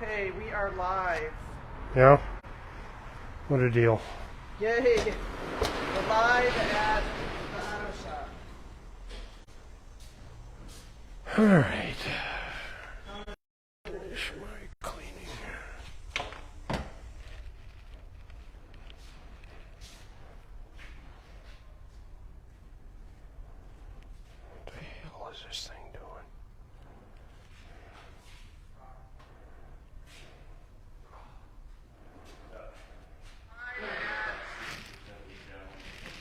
Okay, we are live. Yeah? What a deal. Yay! We're live at the auto shop. Alright. Finish my cleaning. What the hell is this thing doing?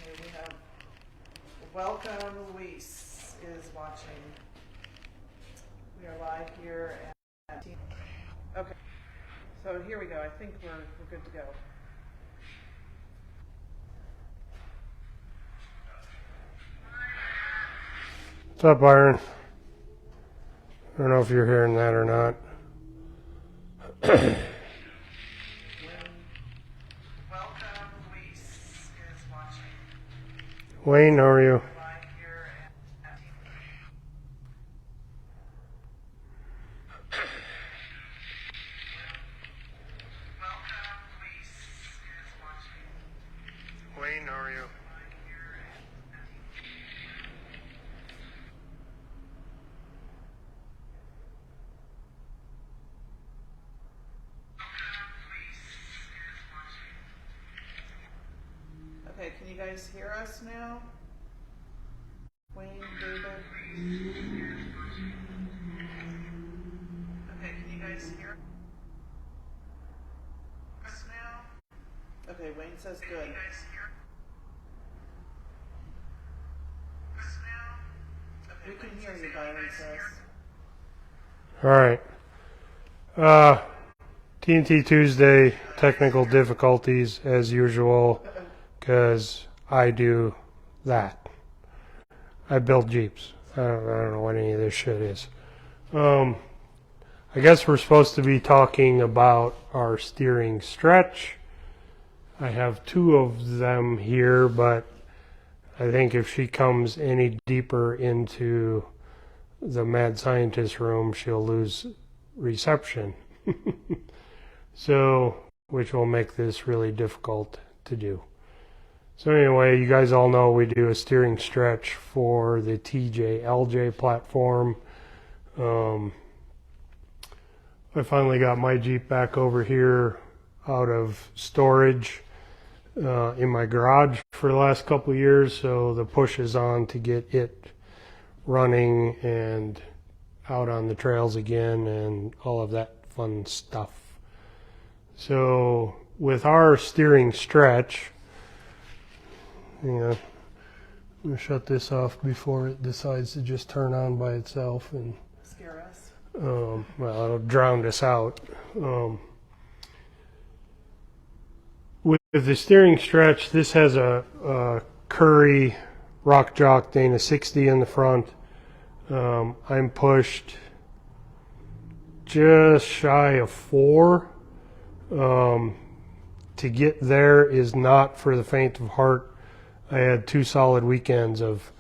Okay, we have welcome. Luis is watching. We are live here at Okay. So here we go. I think we're good to go. What's up, Byron? I don't know if you're hearing that or not. Welcome. Luis is watching. Wayne, how are you? We're live here at Welcome. Luis is watching. Wayne, how are you? Okay, can you guys hear us now? Wayne, David? Okay, can you guys hear us now? Okay, Wayne says good. Can you guys hear us now? Okay, we can hear you, Byron says. Alright. TNT Tuesday, technical difficulties as usual, because I do that. I build Jeeps. I don't know what any of this shit is. I guess we're supposed to be talking about our steering stretch. I have two of them here, but I think if she comes any deeper into the mad scientist room, she'll lose reception. So, which will make this really difficult to do. So anyway, you guys all know we do a steering stretch for the TJ LJ platform. I finally got my Jeep back over here out of storage in my garage for the last couple of years, so the push is on to get it running and out on the trails again and all of that fun stuff. So with our steering stretch, I'm going to shut this off before it decides to just turn on by itself and Scare us. well, it'll drown us out. With the steering stretch, this has a Curry Rock Jock Dana 60 in the front. I'm pushed just shy of 4. To get there is not for the faint of heart. I had 2 solid weekends of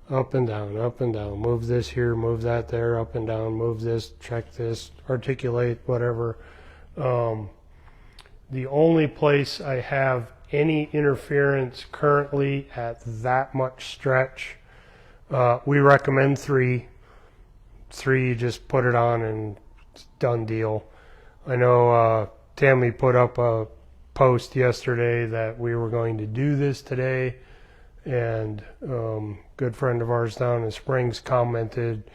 up and down, move this here, move that there, up and down, move this, check this, articulate, whatever. The only place I have any interference currently at that much stretch, we recommend 3. 3, you just put it on and it's done deal. I know Tammy put up a post yesterday that we were going to do this today, and good friend of ours down in Springs commented,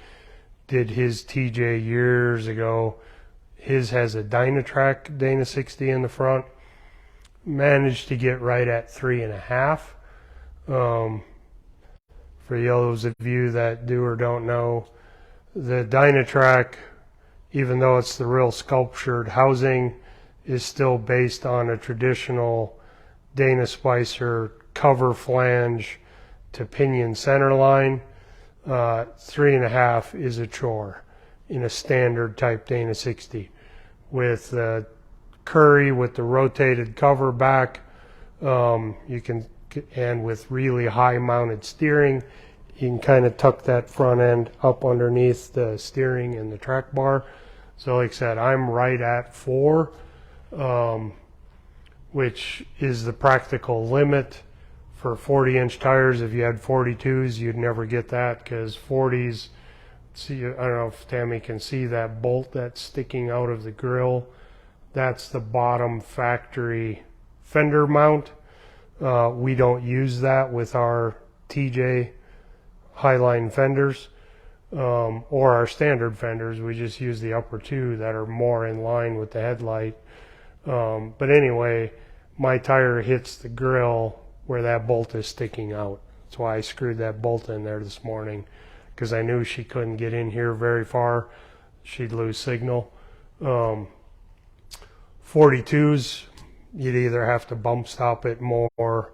did his TJ years ago. His has a Dynatrack Dana 60 in the front. Managed to get right at 3.5. For those of you that do or don't know, the Dynatrack, even though it's the real sculptured housing, is still based on a traditional Dana Spicer cover flange to pinion center line. 3.5 is a chore in a standard type Dana 60. With the Curry with the rotated cover back, you can, and with really high mounted steering, you can kind of tuck that front end up underneath the steering and the track bar. So like I said, I'm right at 4, which is the practical limit for 40-inch tires. If you had 42s, you'd never get that, because 40s, see, I don't know if Tammy can see that bolt that's sticking out of the grill. That's the bottom factory fender mount. We don't use that with our TJ HyLine fenders, or our standard fenders. We just use the upper two that are more in line with the headlight. But anyway, my tire hits the grill where that bolt is sticking out. That's why I screwed that bolt in there this morning, because I knew she couldn't get in here very far. She'd lose signal. 42s, you'd either have to bump stop it more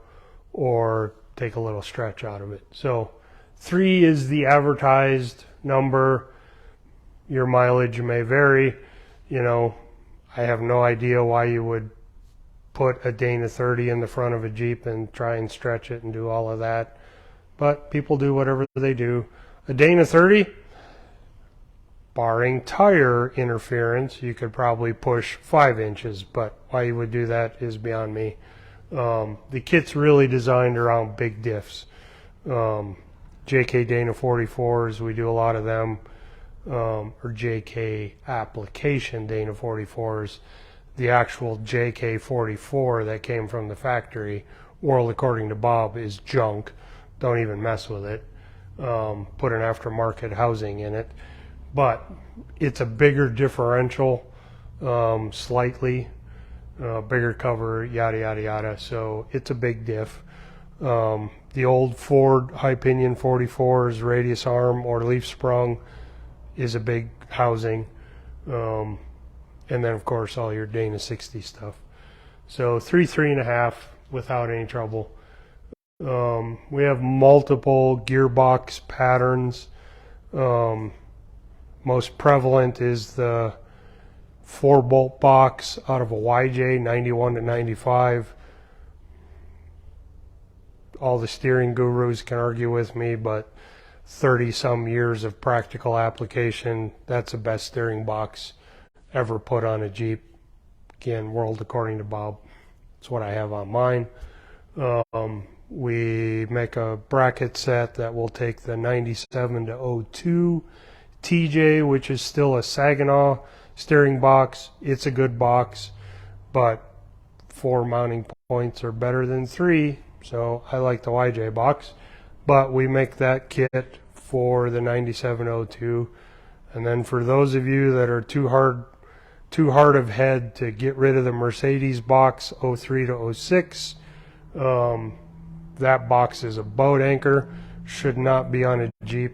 or take a little stretch out of it. So 3 is the advertised number. Your mileage may vary. You know, I have no idea why you would put a Dana 30 in the front of a Jeep and try and stretch it and do all of that. But people do whatever they do. A Dana 30, barring tire interference, you could probably push 5 inches, but why you would do that is beyond me. The kit's really designed around big diffs. JK Dana 44s, we do a lot of them, or JK application Dana 44s. The actual JK 44 that came from the factory, World According to Bob, is junk. Don't even mess with it. Put an aftermarket housing in it. But it's a bigger differential, slightly, bigger cover, yada, yada, yada. So it's a big diff. The old Ford high pinion 44s, radius arm or leaf sprung, is a big housing. And then of course all your Dana 60 stuff. So 3.5 without any trouble. We have multiple gearbox patterns. Most prevalent is the 4-bolt box out of a YJ 91 to 95. All the steering gurus can argue with me, but 30 some years of practical application, that's the best steering box ever put on a Jeep. Again, World According to Bob. That's what I have on mine. We make a bracket set that will take the 97 to 02 TJ, which is still a Saginaw steering box. It's a good box, but 4 mounting points are better than 3, so I like the YJ box. But we make that kit for the 9702. And then for those of you that are too hard of head to get rid of the Mercedes box 03 to 06, that box is a boat anchor, should not be on a Jeep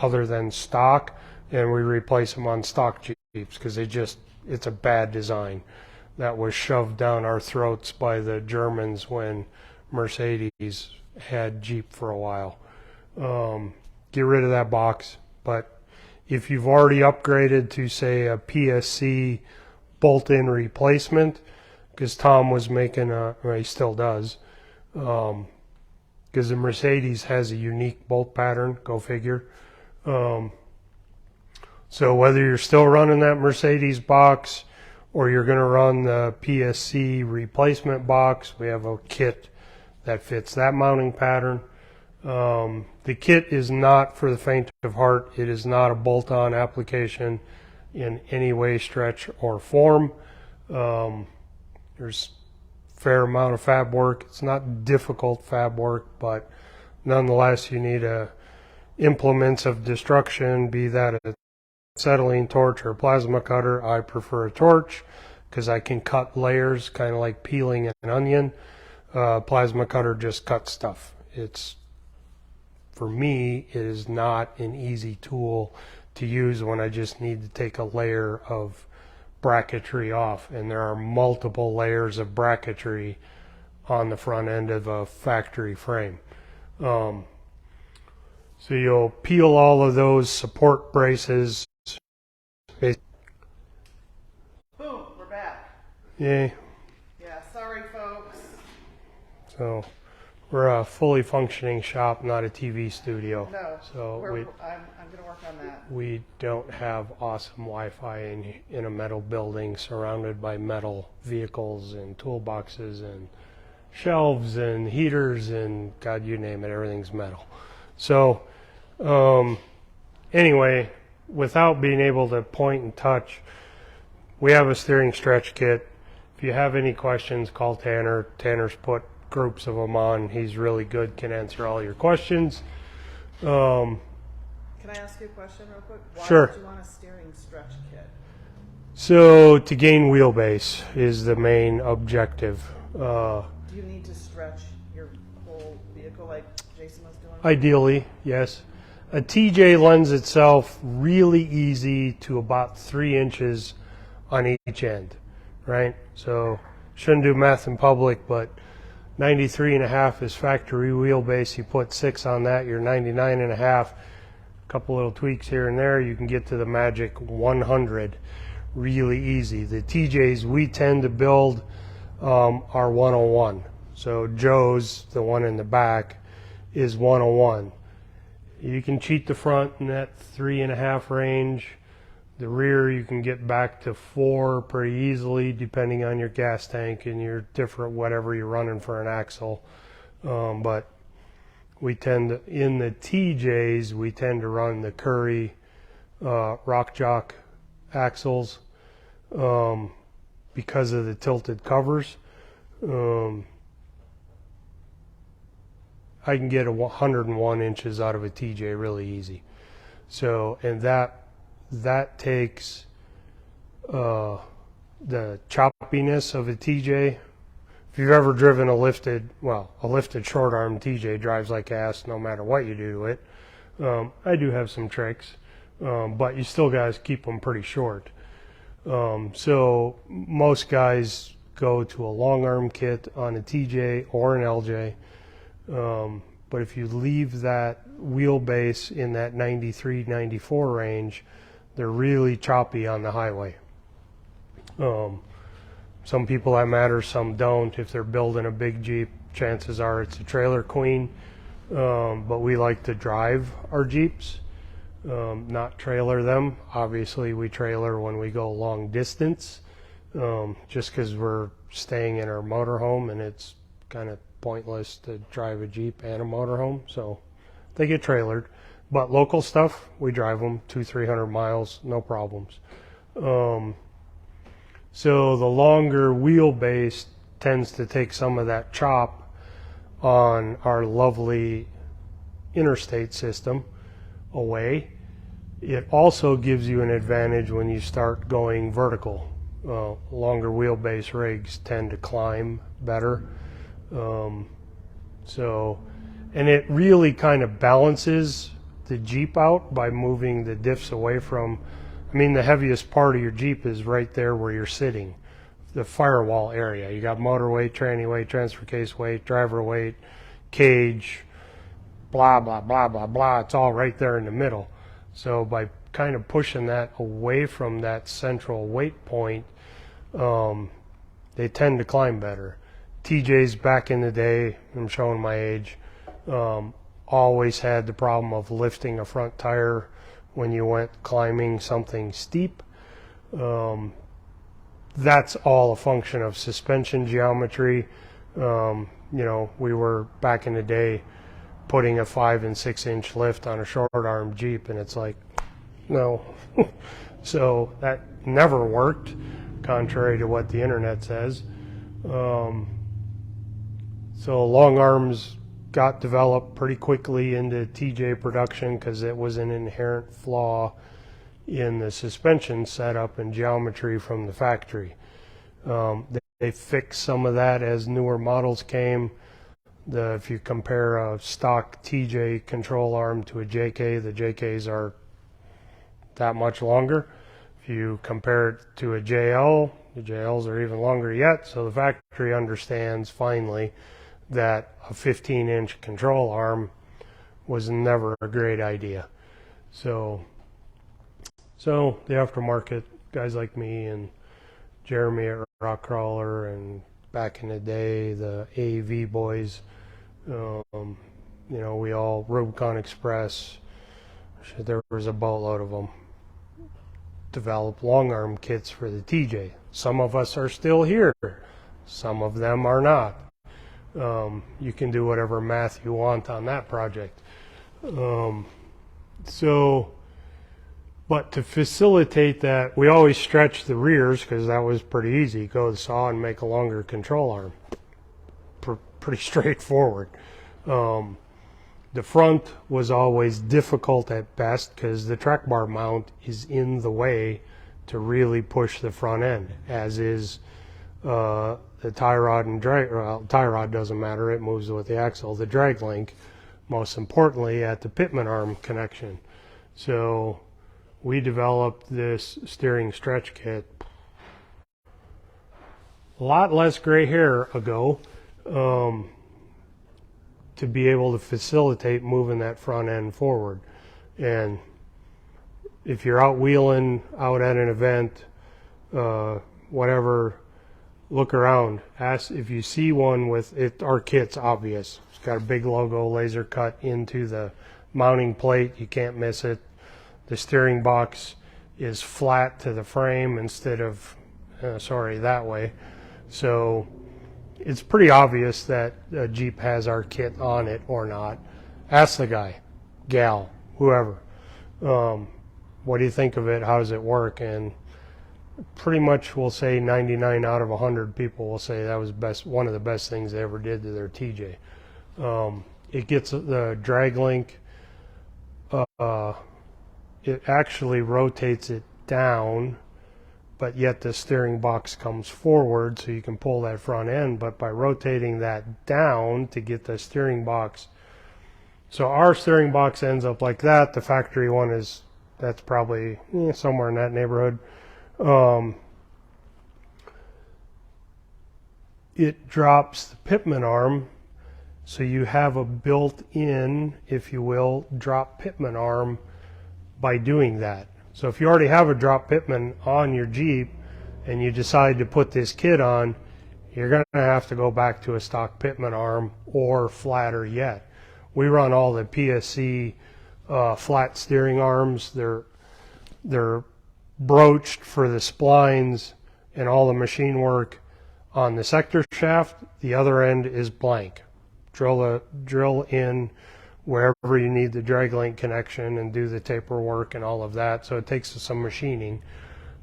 other than stock, and we replace them on stock Jeeps because it's a bad design that was shoved down our throats by the Germans when Mercedes had Jeep for a while. Get rid of that box. But if you've already upgraded to, say, a PSC bolt-in replacement, because Tom was making or he still does, because the Mercedes has a unique bolt pattern, go figure. So whether you're still running that Mercedes box or you're going to run the PSC replacement box, we have a kit that fits that mounting pattern. The kit is not for the faint of heart. It is not a bolt-on application in any way, stretch, or form. There's a fair amount of fab work. It's not difficult fab work, but nonetheless you need implements of destruction, be that a acetylene torch or a plasma cutter. I prefer a torch because I can cut layers, kind of like peeling an onion. Plasma cutter just cuts stuff. For me, it is not an easy tool to use when I just need to take a layer of bracketry off, and there are multiple layers of bracketry on the front end of a factory frame. So you'll peel all of those support braces. Boom, we're back. Yay. Yeah, sorry folks. So We're a fully functioning shop, not a TV studio. No, So I'm going to work on that. we don't have awesome Wi-Fi in a metal building surrounded by metal vehicles and toolboxes and shelves and heaters and God, you name it, everything's metal. So anyway, without being able to point and touch, we have a steering stretch kit. If you have any questions, call Tanner. Tanner's put groups of them on. He's really good, can answer all your questions. Can I ask you a question real quick? Why Sure. would you want a steering stretch kit? So to gain wheelbase is the main objective. Do you need to stretch your whole vehicle like Jason was doing? Ideally, yes. A TJ lends itself really easy to about 3 inches on each end, right? So shouldn't do math in public, but 93.5 is factory wheelbase. You put 6 on that, you're 99.5. A couple little tweaks here and there, you can get to the magic 100 really easy. The TJs we tend to build are 101. So Joe's, the one in the back, is 101. You can cheat the front in that 3.5 range. The rear you can get back to 4 pretty easily depending on your gas tank and your different whatever you're running for an axle. But we tend to, in the TJs, we tend to run the Curry Rock Jock axles because of the tilted covers. I can get 101 inches out of a TJ really easy. So, and that takes the choppiness of a TJ. If you've ever driven a lifted short arm TJ drives like ass no matter what you do to it. I do have some tricks, but you still guys keep them pretty short. So most guys go to a long arm kit on a TJ or an LJ. But if you leave that wheelbase in that 93, 94 range, they're really choppy on the highway. Some people that matter, some don't. If they're building a big Jeep, chances are it's a trailer queen. But we like to drive our Jeeps, not trailer them. Obviously, we trailer when we go long distance, just because we're staying in our motorhome and it's kind of pointless to drive a Jeep and a motorhome, so they get trailered. But local stuff, we drive them 200-300 miles, no problems. So the longer wheelbase tends to take some of that chop on our lovely interstate system away. It also gives you an advantage when you start going vertical. Longer wheelbase rigs tend to climb better. And it really kind of balances the Jeep out by moving the diffs away from, I mean, the heaviest part of your Jeep is right there where you're sitting, the firewall area. You got motor weight, tranny weight, transfer case weight, driver weight, cage, blah, blah, blah, blah, blah. It's all right there in the middle. So by kind of pushing that away from that central weight point, they tend to climb better. TJs back in the day, I'm showing my age, always had the problem of lifting a front tire when you went climbing something steep. That's all a function of suspension geometry. You know, we were back in the day putting a 5 and 6 inch lift on a short arm Jeep, and it's like, no. So that never worked, contrary to what the internet says. So long arms got developed pretty quickly into TJ production because it was an inherent flaw in the suspension setup and geometry from the factory. They fixed some of that as newer models came. If you compare a stock TJ control arm to a JK, the JKs are that much longer. If you compare it to a JL, the JLs are even longer yet. So the factory understands finally that a 15-inch control arm was never a great idea. So the aftermarket guys like me and Jeremy at Rock Crawler and back in the day the AV boys You know, we all, Rubicon Express, shit, there was a boatload of them, developed long arm kits for the TJ. Some of us are still here, some of them are not. You can do whatever math you want on that project. But to facilitate that, we always stretch the rears because that was pretty easy. Go to the saw and make a longer control arm. Pretty straightforward. The front was always difficult at best because the track bar mount is in the way to really push the front end, as is the tie rod and drag. Well, tie rod doesn't matter, it moves with the axle. The drag link, most importantly, at the pitman arm connection. So we developed this steering stretch kit a lot less gray hair ago, to be able to facilitate moving that front end forward. And if you're out wheeling, out at an event, whatever, look around. Ask if you see one with it. Our kit's obvious. It's got a big logo laser cut into the mounting plate. You can't miss it. The steering box is flat to the frame instead of, that way. So it's pretty obvious that a Jeep has our kit on it or not. Ask the guy, gal, whoever, what do you think of it? How does it work? And pretty much we'll say 99 out of 100 people will say that was one of the best things they ever did to their TJ. It gets the drag link, it actually rotates it down, but yet the steering box comes forward so you can pull that front end. But by rotating that down to get the steering box, so our steering box ends up like that. The factory one that's probably somewhere in that neighborhood. It drops the pitman arm, so you have a built-in, if you will, drop pitman arm by doing that. So if you already have a drop pitman on your Jeep and you decide to put this kit on, you're going to have to go back to a stock pitman arm or flatter yet. We run all the PSC flat steering arms. They're broached for the splines and all the machine work on the sector shaft. The other end is blank. Drill in wherever you need the drag link connection and do the taper work and all of that. So it takes some machining,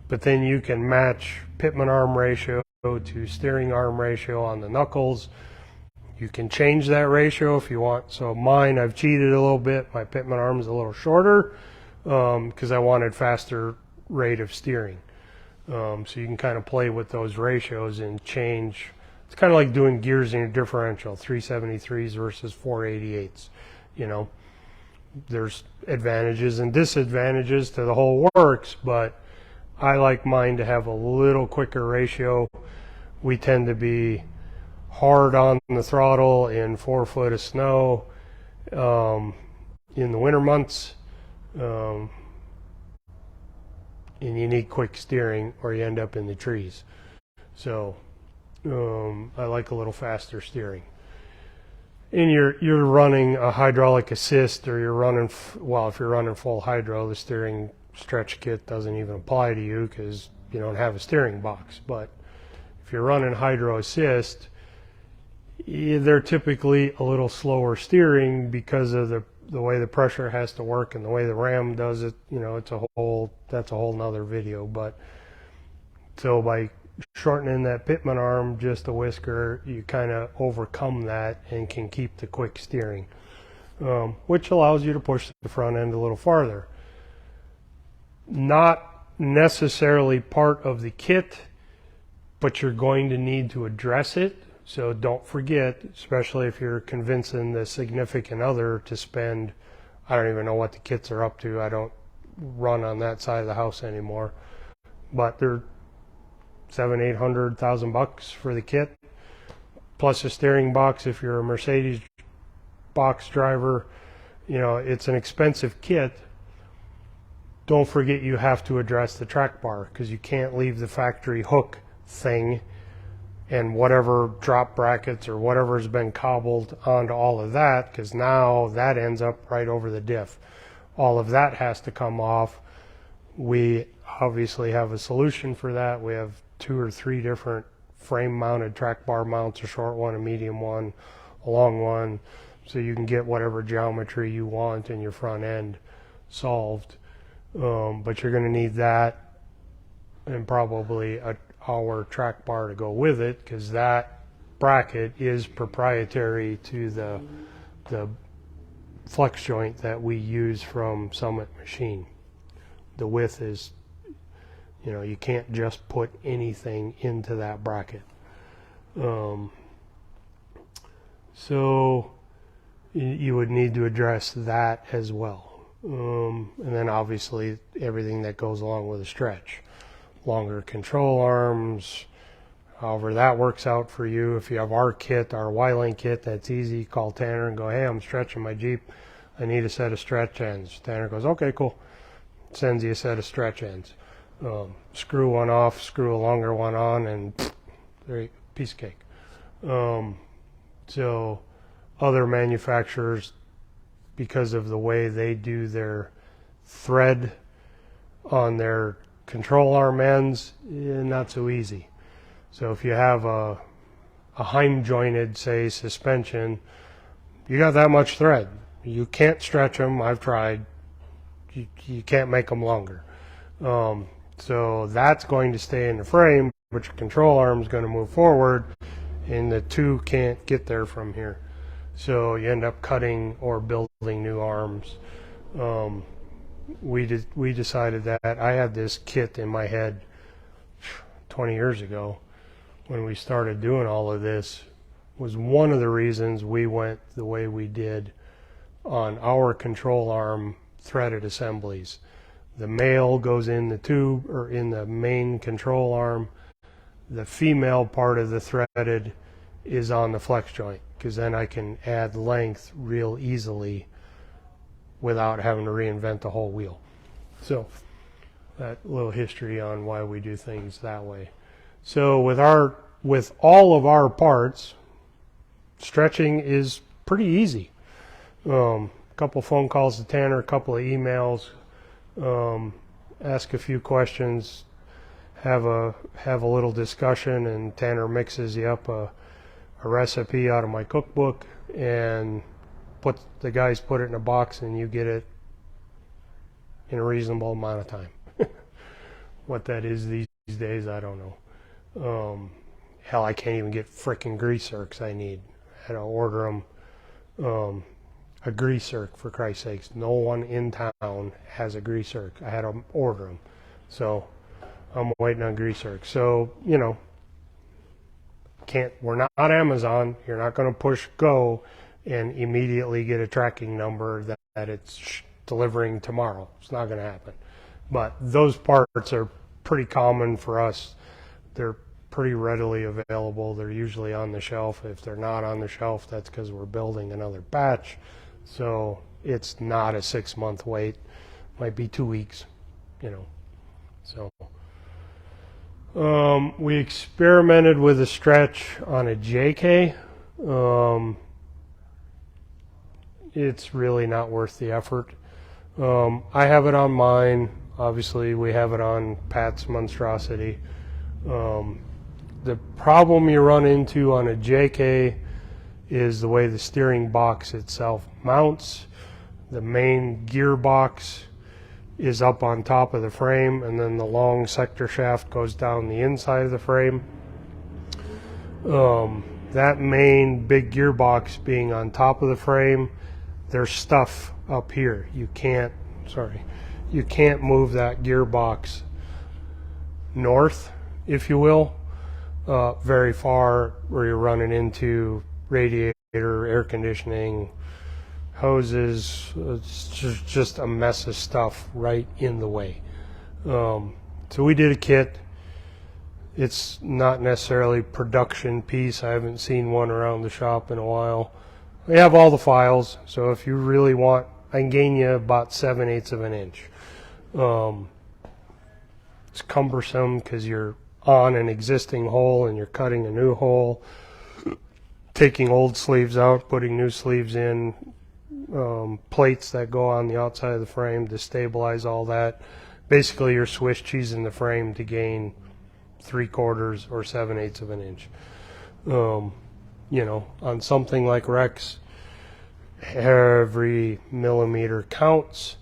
but then you can match pitman arm ratio to steering arm ratio on the knuckles. You can change that ratio if you want. So mine, I've cheated a little bit. My pitman arm is a little shorter because I wanted faster rate of steering. So you can kind of play with those ratios and change. It's kind of like doing gears in a differential, 373s versus 488s. You know, there's advantages and disadvantages to the whole works, but I like mine to have a little quicker ratio. We tend to be hard on the throttle in 4 foot of snow in the winter months, and you need quick steering or you end up in the trees. So I like a little faster steering. And you're running a hydraulic assist, or you're running, if you're running full hydro, the steering stretch kit doesn't even apply to you because you don't have a steering box. But if you're running hydro assist, they're typically a little slower steering because of the way the pressure has to work and the way the ram does it. You know, that's a whole nother video. But so by shortening that pitman arm just a whisker, you kind of overcome that and can keep the quick steering, which allows you to push the front end a little farther. Not necessarily part of the kit, but you're going to need to address it. So don't forget, especially if you're convincing the significant other to spend, I don't even know what the kits are up to. I don't run on that side of the house anymore, but they're $700-800,000 for the kit, plus a steering box. If you're a Mercedes box driver, you know, it's an expensive kit. Don't forget you have to address the track bar because you can't leave the factory hook thing and whatever drop brackets or whatever's been cobbled onto all of that, because now that ends up right over the diff. All of that has to come off. We obviously have a solution for that. We have 2 or 3 different frame mounted track bar mounts, a short one, a medium one, a long one, so you can get whatever geometry you want in your front end solved. But you're going to need that and probably our track bar to go with it, because that bracket is proprietary to the flex joint that we use from Summit Machine. The width is, you know, you can't just put anything into that bracket. So you would need to address that as well. And then obviously everything that goes along with a stretch. Longer control arms, however that works out for you. If you have our kit, our HyLine kit, that's easy. Call Tanner and go, hey, I'm stretching my Jeep. I need a set of stretch ends. Tanner goes, okay, cool. Sends you a set of stretch ends. Screw one off, screw a longer one on, and there you go, piece of cake. So other manufacturers, because of the way they do their thread on their control arm ends, not so easy. So if you have a Heim jointed, say, suspension, you got that much thread. You can't stretch them. I've tried. You can't make them longer. So that's going to stay in the frame, but your control arm is going to move forward, and the two can't get there from here. So you end up cutting or building new arms. We decided that. I had this kit in my head 20 years ago when we started doing all of this. Was one of the reasons we went the way we did on our control arm threaded assemblies. The male goes in the tube or in the main control arm. The female part of the threaded is on the flex joint, because then I can add length real easily without having to reinvent the whole wheel. So that little history on why we do things that way. So with all of our parts, stretching is pretty easy. Couple phone calls to Tanner, a couple of emails, ask a few questions, have a little discussion, and Tanner mixes you up a recipe out of my cookbook, and the guys put it in a box, and you get it in a reasonable amount of time. What that is these days, I don't know. Hell, I can't even get frickin' grease zerks I need. I had to order them. A grease zerk, for Christ's sakes. No one in town has a grease zerk. I had to order them. So I'm waiting on grease zerk. So, you know, we're not Amazon. You're not going to push go and immediately get a tracking number that it's delivering tomorrow. It's not going to happen. But those parts are pretty common for us. They're pretty readily available. They're usually on the shelf. If they're not on the shelf, that's because we're building another batch. So it's not a 6-month wait. Might be 2 weeks, you know. So we experimented with a stretch on a JK. It's really not worth the effort. I have it on mine. Obviously, we have it on Pat's Monstrosity. The problem you run into on a JK is the way the steering box itself mounts. The main gearbox is up on top of the frame, and then the long sector shaft goes down the inside of the frame. That main big gearbox being on top of the frame, there's stuff up here. You can't move that gearbox north, if you will, very far, where you're running into radiator, air conditioning, hoses. It's just a mess of stuff right in the way. So we did a kit. It's not necessarily production piece. I haven't seen one around the shop in a while. We have all the files, so if you really want, I can gain you about 7/8 of an inch. It's cumbersome because you're on an existing hole and you're cutting a new hole, taking old sleeves out, putting new sleeves in, plates that go on the outside of the frame to stabilize all that. Basically, you're Swiss cheesing the frame to gain 3/4 or 7/8 of an inch. You know, on something like Rex, every millimeter counts.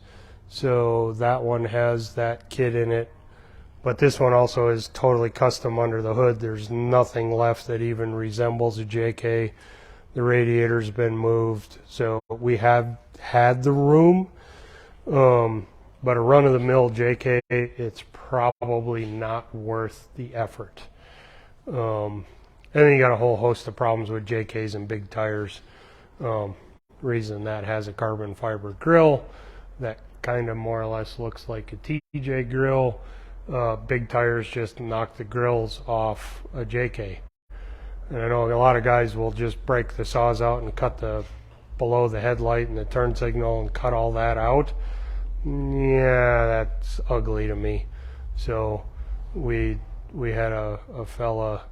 So that one has that kit in it. But this one also is totally custom under the hood. There's nothing left that even resembles a JK. The radiator's been moved. So we have had the room. But a run-of-the-mill JK, it's probably not worth the effort. And then you got a whole host of problems with JKs and big tires. Reason that has a carbon fiber grill that kind of more or less looks like a TJ grill. Big tires just knock the grills off a JK. And I know a lot of guys will just break the saws out and cut the below the headlight and the turn signal and cut all that out. Yeah, that's ugly to me. So we had a fella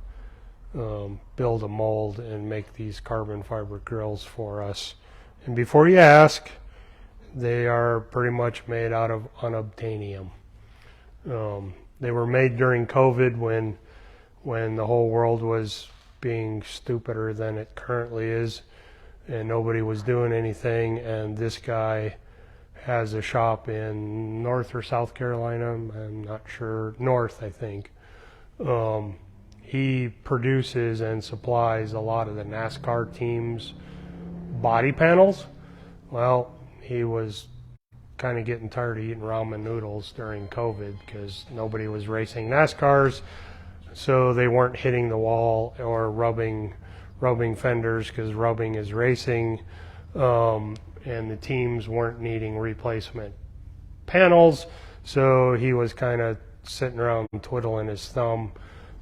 build a mold and make these carbon fiber grills for us. And before you ask, they are pretty much made out of unobtainium. They were made during COVID when the whole world was being stupider than it currently is, and nobody was doing anything. And this guy has a shop in North or South Carolina. I'm not sure. North, I think. He produces and supplies a lot of the NASCAR teams' body panels. Well, he was kind of getting tired of eating ramen noodles during COVID because nobody was racing NASCARs, so they weren't hitting the wall or rubbing fenders because rubbing is racing, and the teams weren't needing replacement panels, so he was kind of sitting around twiddling his thumb.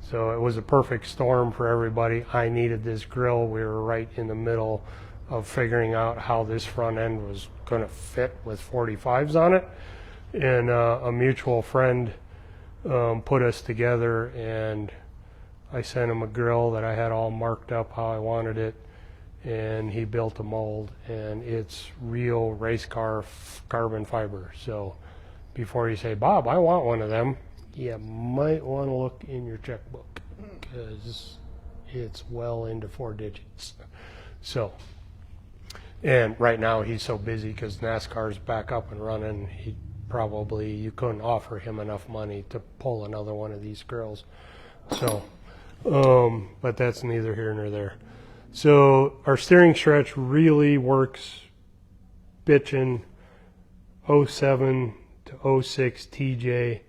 So it was a perfect storm for everybody. I needed this grill. We were right in the middle of figuring out how this front end was going to fit with 45s on it. And a mutual friend put us together, and I sent him a grill that I had all marked up how I wanted it, and he built a mold, and it's real race car carbon fiber. So before you say, Bob, I want one of them, you might want to look in your checkbook because it's well into 4 digits. So, and right now he's so busy because NASCAR's back up and running, you couldn't offer him enough money to pull another one of these grills. So, but that's neither here nor there. So our steering stretch really works bitchin' 07 to 06 TJ.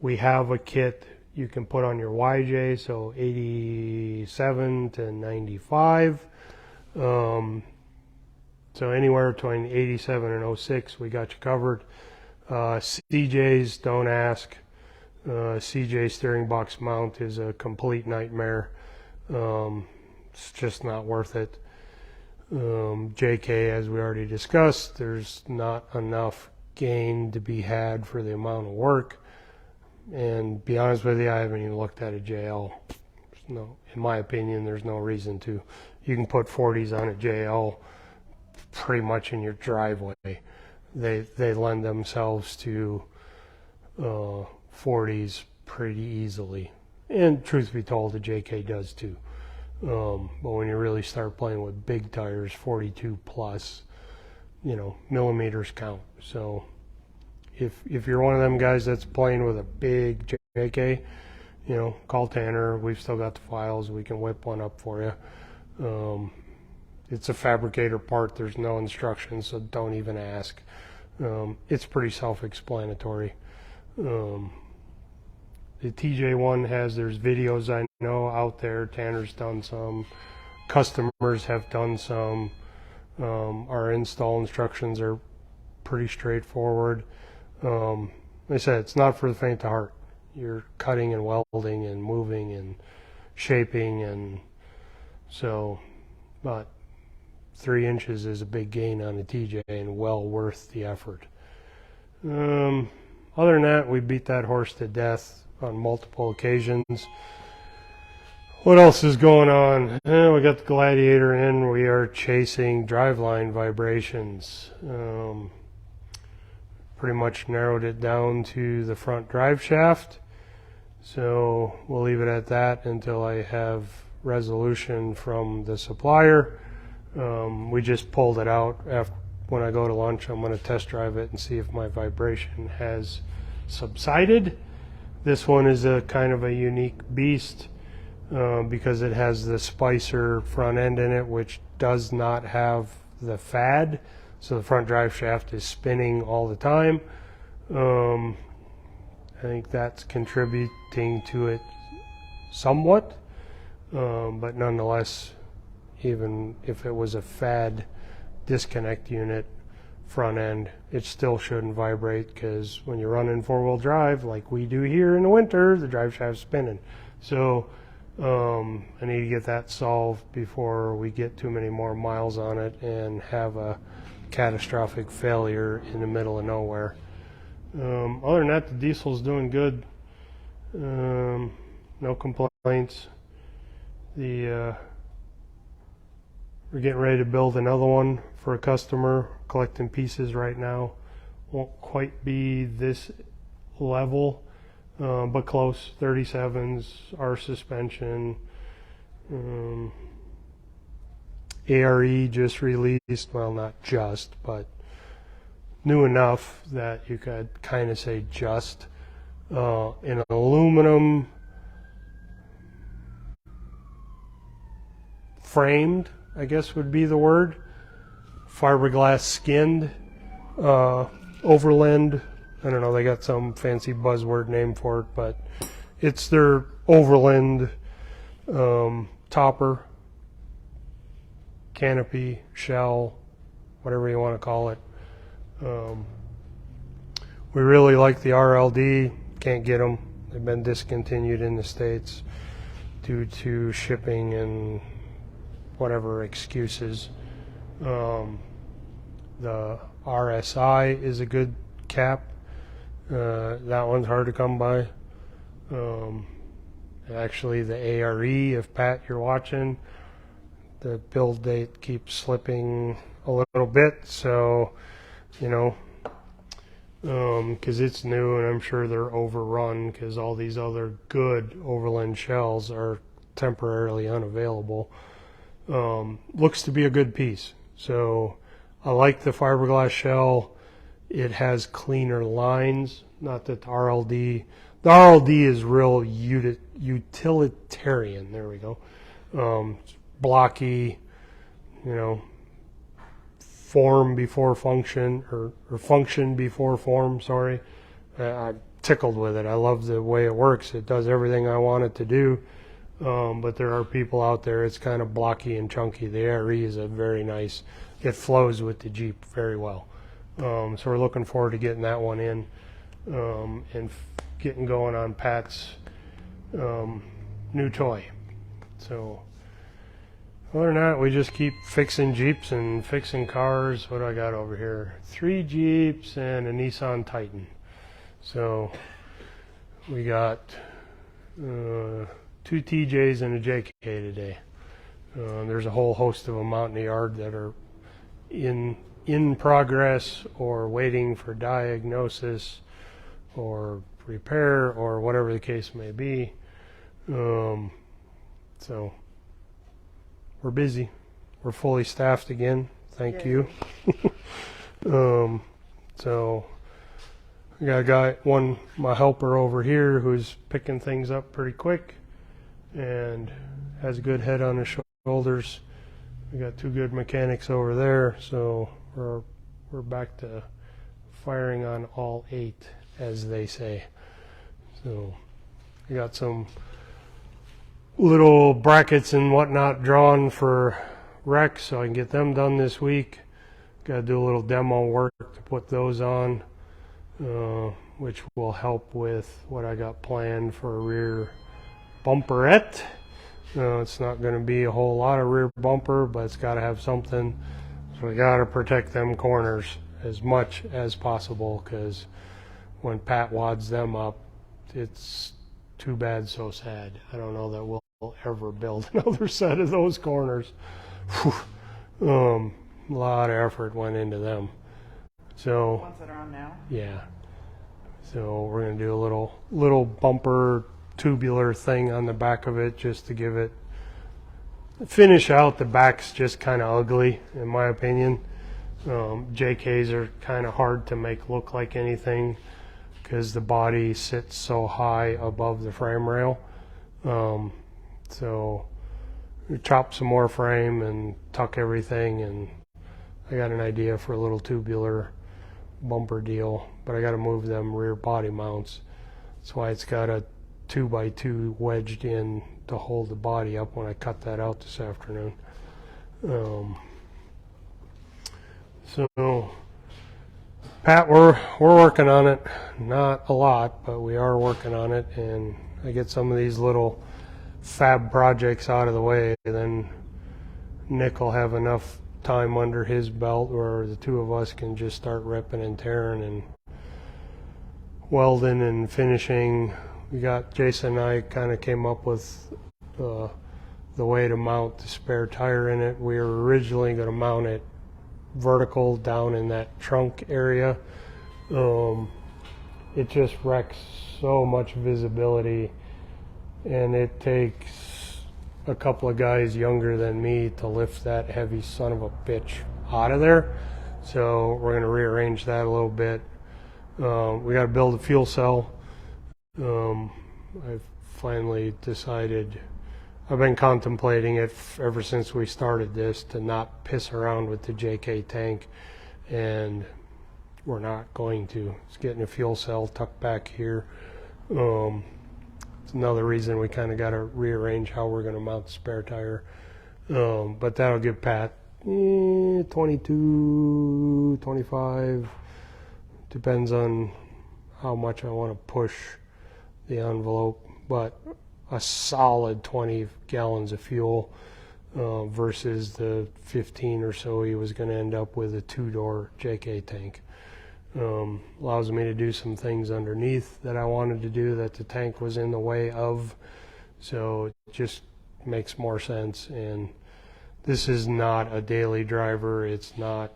We have a kit you can put on your YJ, so 87 to 95. So anywhere between 87 and 06, we got you covered. CJs, don't ask. CJ steering box mount is a complete nightmare. It's just not worth it. JK, as we already discussed, there's not enough gain to be had for the amount of work. And be honest with you, I haven't even looked at a JL. No, in my opinion, there's no reason to. You can put 40s on a JL pretty much in your driveway. They lend themselves to 40s pretty easily. And truth be told, the JK does too. But when you really start playing with big tires, 42 plus, millimeters count. So if you're one of them guys that's playing with a big JK, call Tanner. We've still got the files. We can whip one up for you. It's a fabricator part. There's no instructions, so don't even ask. It's pretty self-explanatory. The TJ one there's videos I know out there. Tanner's done some. Customers have done some. Our install instructions are pretty straightforward. Like I said, it's not for the faint of heart. You're cutting and welding and moving and shaping, and so, but 3 inches is a big gain on a TJ and well worth the effort. Other than that, we beat that horse to death. on multiple occasions. What else is going on? We got the Gladiator in. We are chasing driveline vibrations. Pretty much narrowed it down to the front drive shaft. So we'll leave it at that until I have resolution from the supplier. We just pulled it out. When I go to lunch, I'm going to test drive it and see if my vibration has subsided. This one is a kind of a unique beast. Because it has the Spicer front end in it, which does not have the FAD, so the front drive shaft is spinning all the time. I think that's contributing to it somewhat, but nonetheless, even if it was a FAD disconnect unit front end, it still shouldn't vibrate, because when you're running four-wheel drive like we do here in the winter, the drive shaft's spinning. So I need to get that solved before we get too many more miles on it and have a catastrophic failure in the middle of nowhere. Other than that, the diesel's doing good. No complaints. We're getting ready to build another one for a customer, collecting pieces right now. Won't quite be this level, but close. 37s, R suspension, ARE just released, well, not just, but new enough that you could kind of say just, in an aluminum framed, I guess would be the word, fiberglass skinned, overland. I don't know, they got some fancy buzzword name for it, but it's their overland topper, canopy, shell, whatever you want to call it. We really like the RLD, can't get them. They've been discontinued in the States due to shipping and whatever excuses. The RSI is a good cap. That one's hard to come by. Actually, the ARE, if Pat, you're watching, the build date keeps slipping a little bit, so, you know, because it's new and I'm sure they're overrun because all these other good overland shells are temporarily unavailable. Looks to be a good piece. So I like the fiberglass shell. It has cleaner lines. Not that the RLD is real utilitarian. There we go. It's blocky, you know, form before function, or function before form, sorry. I'm tickled with it. I love the way it works. It does everything I want it to do. But there are people out there, it's kind of blocky and chunky. The ARE is a very nice, it flows with the Jeep very well. So we're looking forward to getting that one in, and getting going on Pat's new toy. So other than that, we just keep fixing Jeeps and fixing cars. What do I got over here? 3 Jeeps and a Nissan Titan. So we got 2 TJs and a JK today. There's a whole host of them out in the yard that are in progress or waiting for diagnosis or repair or whatever the case may be. So we're busy. We're fully staffed again. Thank you. So I got a guy, my helper over here, who's picking things up pretty quick and has a good head on his shoulders. We got 2 good mechanics over there, so we're back to firing on all 8, as they say. So we got some little brackets and whatnot drawn for wreck, so I can get them done this week. Got to do a little demo work to put those on, which will help with what I got planned for a rear bumperette. It's not going to be a whole lot of rear bumper, but it's got to have something. So we got to protect them corners as much as possible, because when Pat wads them up, it's too bad, so sad. I don't know that we'll ever build another set of those corners. A lot of effort went into them. So Ones that are on now? yeah. So we're going to do a little bumper tubular thing on the back of it just to give it finish out. The back's just kind of ugly in my opinion. JKs are kind of hard to make look like anything because the body sits so high above the frame rail. So we chop some more frame and tuck everything, and I got an idea for a little tubular bumper deal, but I got to move them rear body mounts. That's why it's got a 2x2 wedged in to hold the body up when I cut that out this afternoon. So Pat, we're working on it. Not a lot, but we are working on it, and I get some of these little fab projects out of the way, then Nick will have enough time under his belt where the two of us can just start ripping and tearing and welding and finishing. We got Jason and I kind of came up with the way to mount the spare tire in it. We were originally going to mount it vertical down in that trunk area. It just wrecks so much visibility, and it takes a couple of guys younger than me to lift that heavy son of a bitch out of there. So we're going to rearrange that a little bit. We got to build a fuel cell. I've finally decided, I've been contemplating it ever since we started this, to not piss around with the JK tank, and we're not going to. It's getting a fuel cell tucked back here. It's another reason we kind of got to rearrange how we're going to mount the spare tire. But that'll give Pat 22, 25, depends on how much I want to push the envelope, but a solid 20 gallons of fuel versus the 15 or so he was going to end up with a two-door JK tank. Allows me to do some things underneath that I wanted to do that the tank was in the way of, so it just makes more sense. And this is not a daily driver. It's not,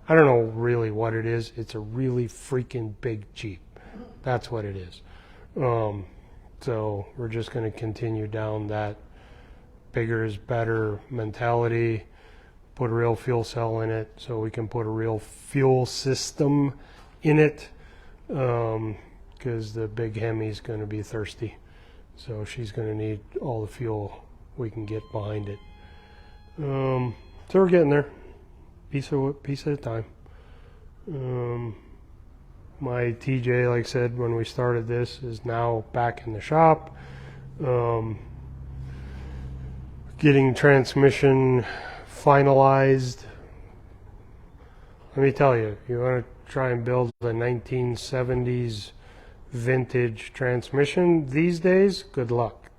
I don't know really what it is. It's a really freaking big Jeep. That's what it is. So we're just going to continue down that bigger is better mentality. Put a real fuel cell in it so we can put a real fuel system in it, because the big Hemi's going to be thirsty, so she's going to need all the fuel we can get behind it. So we're getting there, piece at a time. My TJ, like I said when we started this, is now back in the shop, getting transmission finalized. Let me tell you, you want to try and build a 1970s vintage transmission these days, good luck.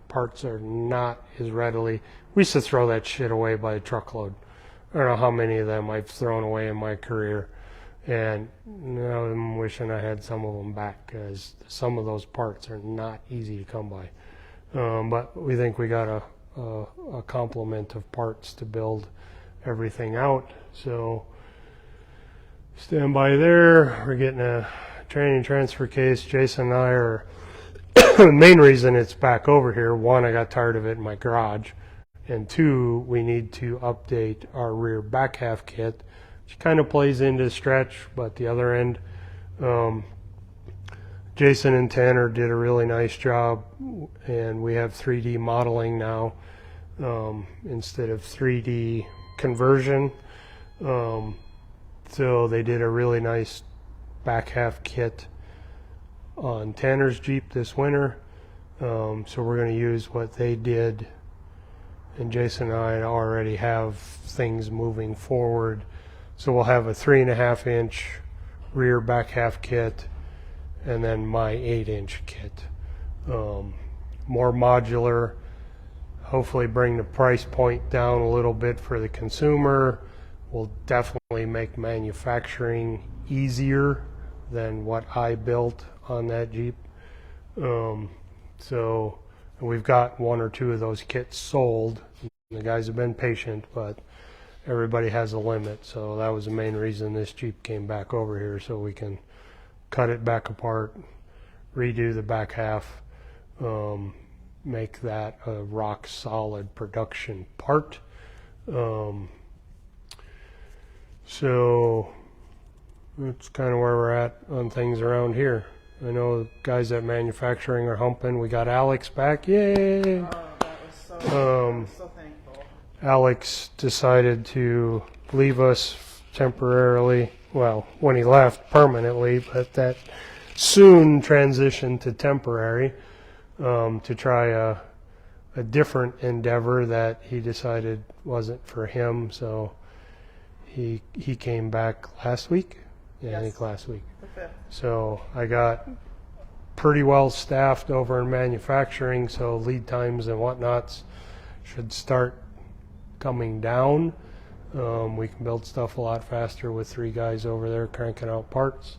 Parts are not as readily. We used to throw that shit away by a truckload. I don't know how many of them I've thrown away in my career, and now I'm wishing I had some of them back, because some of those parts are not easy to come by. But we think we got a complement of parts to build everything out, so stand by there. We're getting a training transfer case. Jason and I are the main reason it's back over here, one, I got tired of it in my garage, and two, we need to update our rear back half kit, which kind of plays into stretch, but the other end, Jason and Tanner did a really nice job, and we have 3D modeling now instead of 3D conversion. So they did a really nice back half kit on Tanner's Jeep this winter. So we're going to use what they did, and Jason and I already have things moving forward. So we'll have a 3.5 inch rear back half kit, and then my 8-inch kit. More modular, hopefully bring the price point down a little bit for the consumer. Will definitely make manufacturing easier than what I built on that Jeep. So we've got one or two of those kits sold. The guys have been patient, but everybody has a limit. So that was the main reason this Jeep came back over here, so we can cut it back apart, redo the back half, make that a rock solid production part. So that's kind of where we're at on things around here. I know guys at manufacturing are humping. We got Alex back. Yay! Oh, that was so, I was so thankful. Alex decided to leave us temporarily. Well, when he left permanently, but that soon transitioned to temporary, to try a different endeavor that he decided wasn't for him. So he came back last week. Yeah, Yes. I think last week. The 5th. So I got pretty well staffed over in manufacturing, so lead times and whatnots should start coming down. We can build stuff a lot faster with 3 guys over there cranking out parts,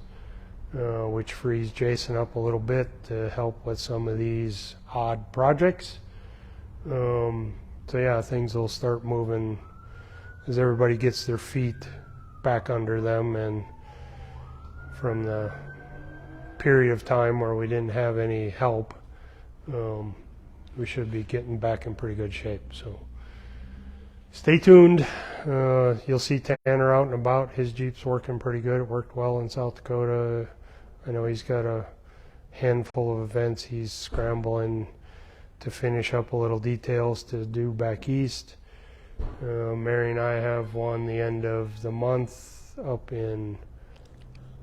which frees Jason up a little bit to help with some of these odd projects. So yeah, things will start moving as everybody gets their feet back under them, and from the period of time where we didn't have any help, we should be getting back in pretty good shape. So stay tuned. You'll see Tanner out and about. His Jeep's working pretty good. It worked well in South Dakota. I know he's got a handful of events he's scrambling to finish up a little details to do back east. Mary and I have one the end of the month up in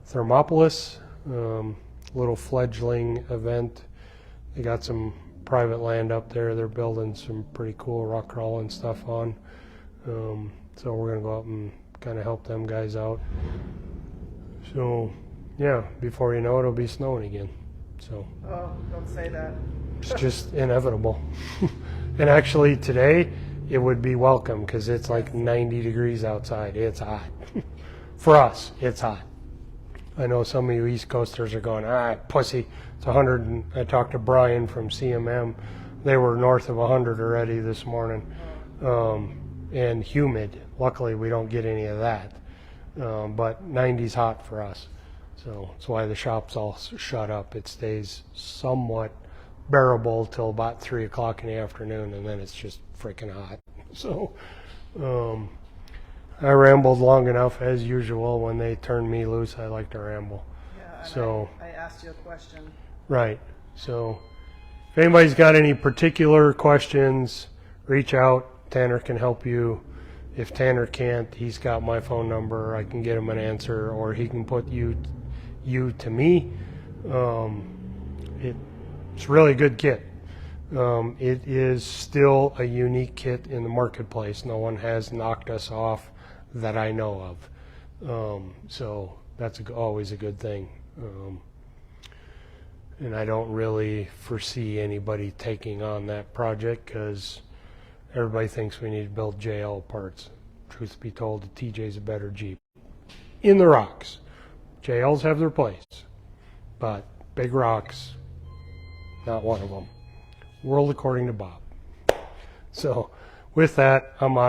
Thermopolis, little fledgling event. They got some private land up there. They're building some pretty cool rock crawling stuff on. So we're gonna go up and kind of help them guys out. So yeah, before you know it, it'll be snowing again. So Oh, don't say that. it's just inevitable. And actually today it would be welcome because it's like 90 degrees outside. It's hot. For us, it's hot. I know some of you East Coasters are going, pussy, it's 100. And I talked to Brian from CMM. They were north of 100 already this morning, and humid. Luckily, we don't get any of that, but 90's hot for us. So that's why the shop's all shut up. It stays somewhat bearable till about 3 o'clock in the afternoon, and then it's just freaking hot. So I rambled long enough as usual. When they turn me loose, I like to ramble. Yeah, and So I asked you a question. right. So if anybody's got any particular questions, reach out. Tanner can help you. If Tanner can't, he's got my phone number. I can get him an answer, or he can put you to me. It's really a good kit. It is still a unique kit in the marketplace. No one has knocked us off that I know of. So that's always a good thing. And I don't really foresee anybody taking on that project because everybody thinks we need to build JL parts. Truth be told, the TJ's a better Jeep. In the rocks. JLs have their place, but big rocks, not one of them. World according to Bob. So with that, I'm out.